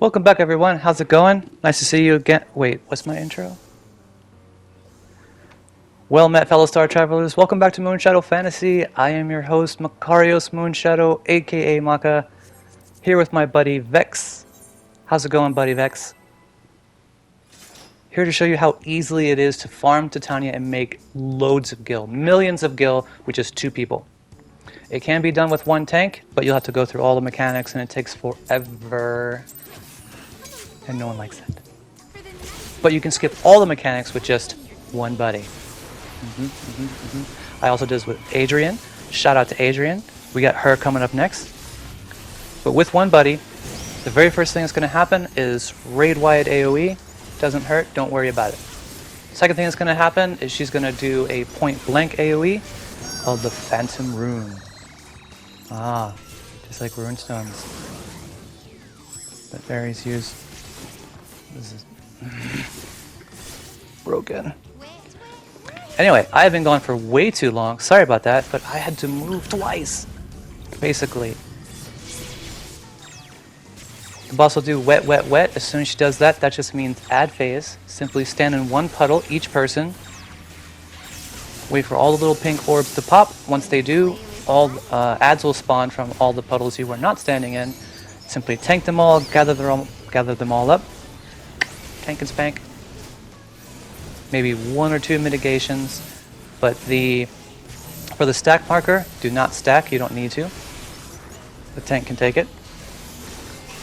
Welcome back, everyone. How's it going? Nice to see you again. Wait, what's my intro? Well met, fellow star travelers. Welcome back to Moonshadow Fantasy. I am your host, Makarios Moonshadow, aka Maka, here with my buddy Vex. How's it going, buddy Vex? Here to show you how easily it is to farm Titania and make loads of gil, millions of gil with just 2 people. It can be done with 1 tank, but you'll have to go through all the mechanics and it takes forever. And no one likes that. But you can skip all the mechanics with just 1 buddy. I also did this with Adrian. Shout out to Adrian. We got her coming up next. But with 1 buddy, the very first thing that's going to happen is raid-wide AoE. Doesn't hurt, don't worry about it. Second thing that's going to happen is she's going to do a point-blank AoE called the Phantom Rune. Ah, just like rune stones that fairies use. This is broken. Anyway, I have been gone for way too long. Sorry about that, but I had to move twice, basically. The boss will do wet, wet, wet. As soon as she does that, that just means add phase. Simply stand in 1 puddle, each person. Wait for all the little pink orbs to pop. Once they do, all adds will spawn from all the puddles you were not standing in. Simply tank them all, gather them all up. Tank and spank. Maybe 1 or 2 mitigations, but for the stack marker, do not stack, you don't need to. The tank can take it.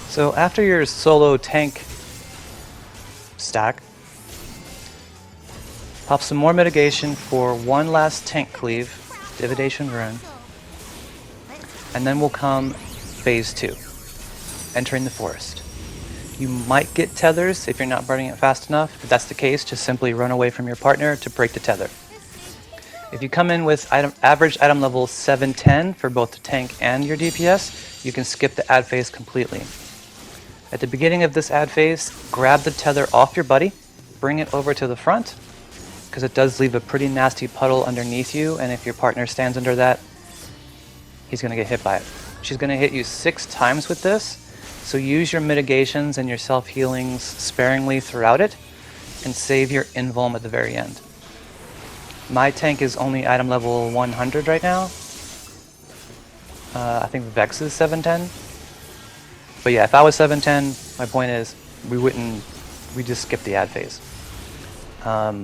So after your solo tank stack, pop some more mitigation for 1 last tank cleave, Dividation Rune, and then will come phase 2, entering the forest. You might get tethers if you're not burning it fast enough. If that's the case, just simply run away from your partner to break the tether. If you come in with average item level 710 for both the tank and your DPS, you can skip the add phase completely. At the beginning of this add phase, grab the tether off your buddy, bring it over to the front, because it does leave a pretty nasty puddle underneath you, and if your partner stands under that, he's going to get hit by it. She's going to hit you 6 times with this. So use your mitigations and your self-healings sparingly throughout it, and save your invuln at the very end. My tank is only item level 100 right now. I think Vex is 710. But yeah, if I was 710, my point is, we just skip the add phase. But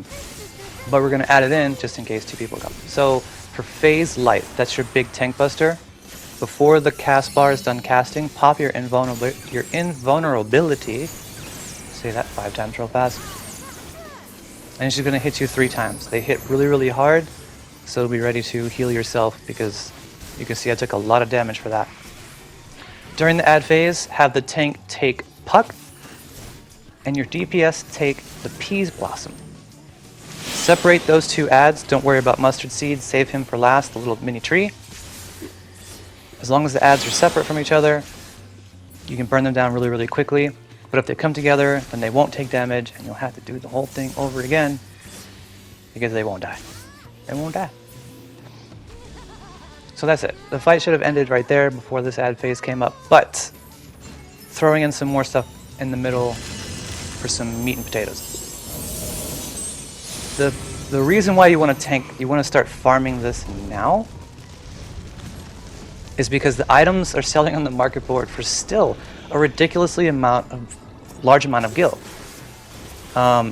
we're going to add it in just in case 2 people come. So for phase light, that's your big tank buster. Before the cast bar is done casting, pop your invulnerability. Say that 5 times real fast. And she's going to hit you 3 times. They hit really, really hard, so be ready to heal yourself because you can see I took a lot of damage for that. During the add phase, have the tank take Puck, and your DPS take the Peas Blossom. Separate those 2 adds. Don't worry about Mustard Seed. Save him for last, the little mini tree. As long as the adds are separate from each other, you can burn them down really, really quickly. But if they come together, then they won't take damage, and you'll have to do the whole thing over again because they won't die. They won't die. So that's it. The fight should have ended right there before this add phase came up, but throwing in some more stuff in the middle for some meat and potatoes. The reason why you want to start farming this now is because the items are selling on the market board for still a ridiculously large amount of gil.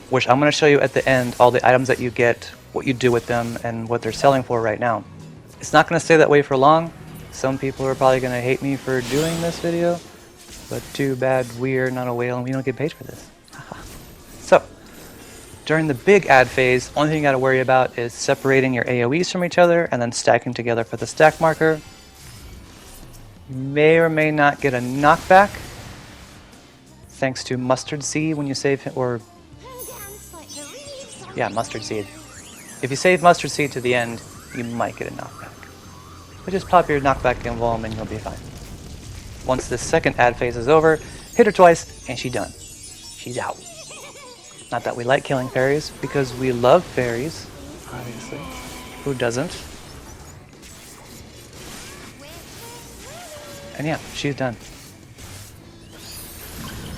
Which I'm going to show you at the end, all the items that you get, what you do with them, and what they're selling for right now. It's not going to stay that way for long. Some people are probably going to hate me for doing this video, but too bad we're not a whale and we don't get paid for this. So, during the big add phase, only thing you got to worry about is separating your AoEs from each other and then stacking together for the stack marker. You may or may not get a knockback thanks to Mustard Seed when you save him, or yeah, Mustard Seed. If you save Mustard Seed to the end, you might get a knockback. But just pop your knockback invuln and you'll be fine. Once the second add phase is over, hit her twice and she's done. She's out. Not that we like killing fairies, because we love fairies, obviously. Who doesn't? And yeah, she's done.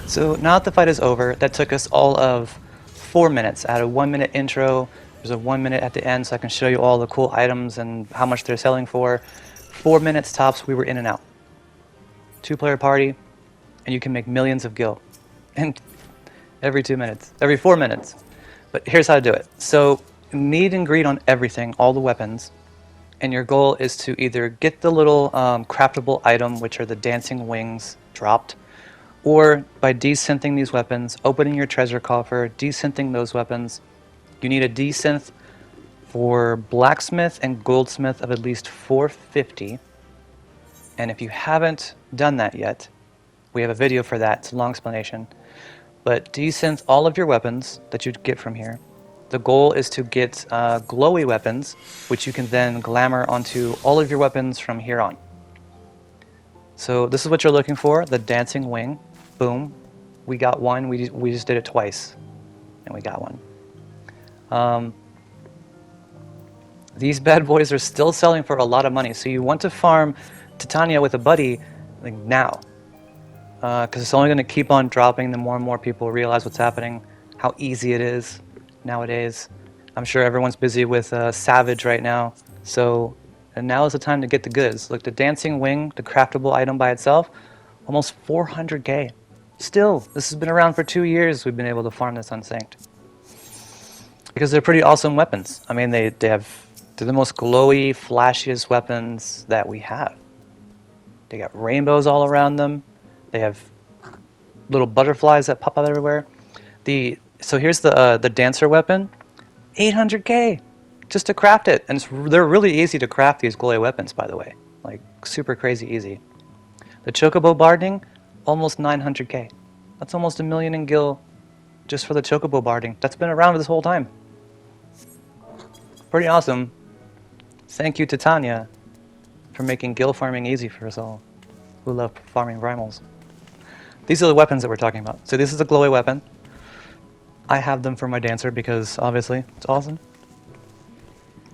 So now that the fight is over, that took us all of 4 minutes. I had a 1-minute intro. There's a 1 minute at the end so I can show you all the cool items and how much they're selling for. 4 minutes tops, we were in and out. 2-player party, and you can make millions of gil. And every 2 minutes, every 4 minutes. But here's how to do it. So need and greed on everything, all the weapons. And your goal is to either get the little craftable item, which are the dancing wings, dropped, or by desynthing these weapons, opening your treasure coffer, desynthing those weapons. You need a desynth for blacksmith and goldsmith of at least 450. And if you haven't done that yet, we have a video for that. It's a long explanation. But desynth all of your weapons that you get from here. The goal is to get glowy weapons, which you can then glamour onto all of your weapons from here on. So this is what you're looking for, the dancing wing. Boom. We got one. We just did it twice, and we got one. These bad boys are still selling for a lot of money, so you want to farm Titania with a buddy like now, because it's only going to keep on dropping the more and more people realize what's happening, how easy it is nowadays. I'm sure everyone's busy with Savage right now, so and now is the time to get the goods. Look, the dancing wing, the craftable item by itself, almost 400k. Still, this has been around for 2 years. We've been able to farm this Unsynced because they're pretty awesome weapons. I mean, they're the most glowy, flashiest weapons that we have. They got rainbows all around them. They have little butterflies that pop out everywhere. So here's the dancer weapon, 800k just to craft it, and they're really easy to craft these glowy weapons, by the way, like super crazy easy. The chocobo barding, almost 900k. That's almost 1 million in gil just for the chocobo barding. That's been around this whole time. Pretty awesome. Thank you, Titania, for making gil farming easy for us all who love farming Primals. These are the weapons that we're talking about. So this is a glowy weapon. I have them for my dancer because obviously it's awesome.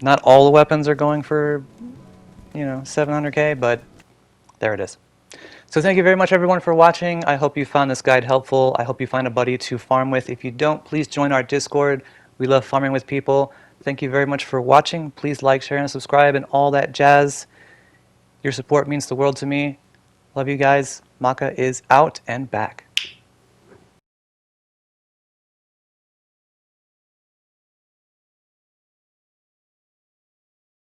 Not all the weapons are going for, 700k, but there it is. So thank you very much, everyone, for watching. I hope you found this guide helpful. I hope you find a buddy to farm with. If you don't, please join our Discord. We love farming with people. Thank you very much for watching. Please like, share, and subscribe, and all that jazz. Your support means the world to me. Love you guys. Maka is out and back.